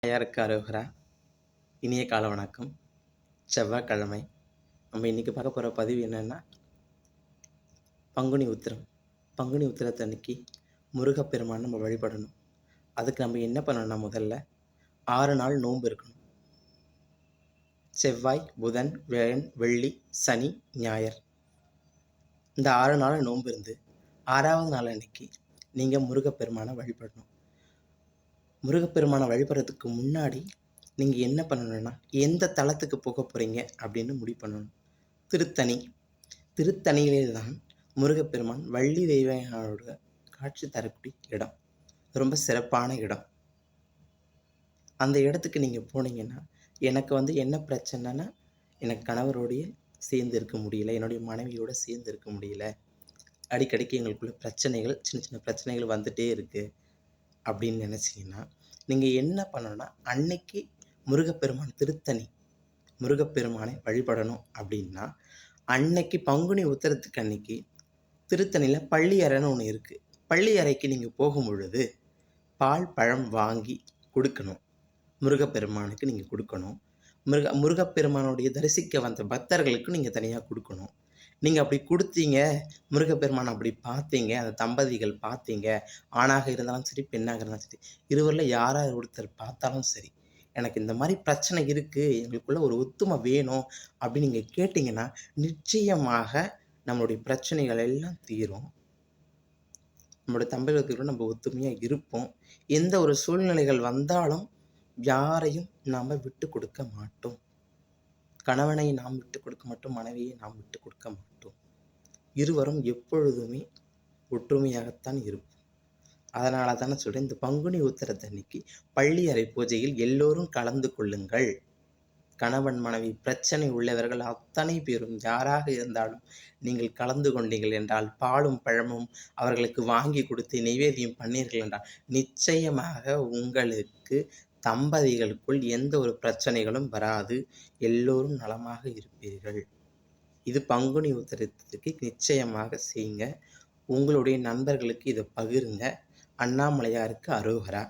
ஐயாருக்கு அரோகரா. இனிய காலை வணக்கம். செவ்வாய்க்கிழமை. நம்ம இன்னைக்கு பார்க்க போற பதிவு என்னன்னா, பங்குனி உத்திரம். பங்குனி உத்திரத்தன்னைக்கு முருகப்பெருமான் நம்ம வழிபடணும். அதுக்கு நம்ம என்ன பண்ணணும்னா, முதல்ல 6 நாள் நோன்பு இருக்கணும். செவ்வாய், புதன், வியாழன், வெள்ளி, சனி, ஞாயிறு. இந்த 6 நாள் நோன்பு இருந்து 6வது நாள் அன்னைக்கு நீங்க முருகப்பெருமானை வழிபடணும். முருகப்பெருமானை வழிபடுறதுக்கு முன்னாடி நீங்க என்ன பண்ணணும்னா, எந்த தலத்துக்கு போக போறீங்க அப்படின்னு முடிவு பண்ணணும். திருத்தணி. திருத்தணியிலே தான் முருகப்பெருமான் வள்ளி தெய்வானையோட காட்சி தரக்கூடிய இடம். ரொம்ப சிறப்பான இடம். அந்த இடத்துக்கு நீங்க போனீங்கன்னா, எனக்கு என்ன பிரச்சனைன்னா, எனக்கு கணவரோடயே சேர்ந்து இருக்க முடியல. என்னுடைய மனைவியோட சேர்ந்து இருக்க முடியல. அடிக்கடிக்கு எங்களுக்குள்ள பிரச்சனைகள், சின்ன சின்ன பிரச்சனைகள் வந்துட்டே இருக்கு அப்படின்னு நினைச்சீங்கன்னா, நீங்க என்ன பண்ணணும்னா, அன்னைக்கு முருகப்பெருமான் திருத்தணி முருகப்பெருமானை வழிபடணும் அப்படின்னா, அன்னைக்கு பங்குனி உத்திரத்துக்கு அன்னைக்கு திருத்தணியில பள்ளி அறைன்னு ஒண்ணு இருக்கு. பள்ளி அறைக்கு நீங்க போகும்பொழுது, பால், பழம் வாங்கி குடுக்கணும். முருகப்பெருமானுக்கு நீங்க குடுக்கணும். முருகப்பெருமானுடைய தரிசிக்க வந்த பக்தர்களுக்கு நீங்க தனியா குடுக்கணும். நீங்க அப்படி குடுத்தீங்க, முருகப்பெருமானை அப்படி பார்த்தீங்க, அந்த தம்பதிகள் பார்த்தீங்க, ஆணாக இருந்தாலும் சரி, பெண்ணாக இருந்தாலும் சரி, இருவர்ல யாராவது ஒருத்தர் பார்த்தாலும் சரி, எனக்கு இந்த மாரி பிரச்சனை இருக்கு, எங்களுக்குள்ள ஒரு ஒத்துமை வேணும் அப்படின்னு நீங்க கேட்டீங்கன்னா, நிச்சயமாக நம்மளுடைய பிரச்சனைகள் எல்லாம் தீரும். நம்மளுடைய தம்பதிகளுக்குள்ள நம்ம ஒத்துமையா இருப்போம். எந்த ஒரு சூழ்நிலைகள் வந்தாலும் யாரையும் நாம விட்டுக் கொடுக்க மாட்டோம். கணவனை நாம் விட்டுக் கொடுக்க மாட்டோம். மனைவியை நாம் விட்டுக் கொடுக்க மாட்டோம். இருவரும் எப்பொழுதுமே ஒற்றுமையாகத்தான் இருப்போம். அதனால தானே சொல்றேன், இந்த பங்குனி உத்திரத்தன்னைக்கு பள்ளி அறை பூஜையில் எல்லோரும் கலந்து கொள்ளுங்கள். கணவன் மனைவி பிரச்சனை உள்ளவர்கள் அத்தனை பேரும் யாராக இருந்தாலும் நீங்கள் கலந்து கொண்டீர்கள் என்றால், பாலும் பழமும் அவர்களுக்கு வாங்கி கொடுத்து நைவேத்தியம் பண்ணீர்கள் என்றால், நிச்சயமாக உங்களுக்கு தம்பதிகளுக்குள் எந்த ஒரு பிரச்சனைகளும் வராது. எல்லோரும் நலமாக இருப்பீர்கள். இது பங்குனி உத்திரத்திற்கு நிச்சயமாக செய்யுங்க. உங்களுடைய நண்பர்களுக்கு இதை பகிருங்க. அண்ணாமலையாருக்கு அரோகரா.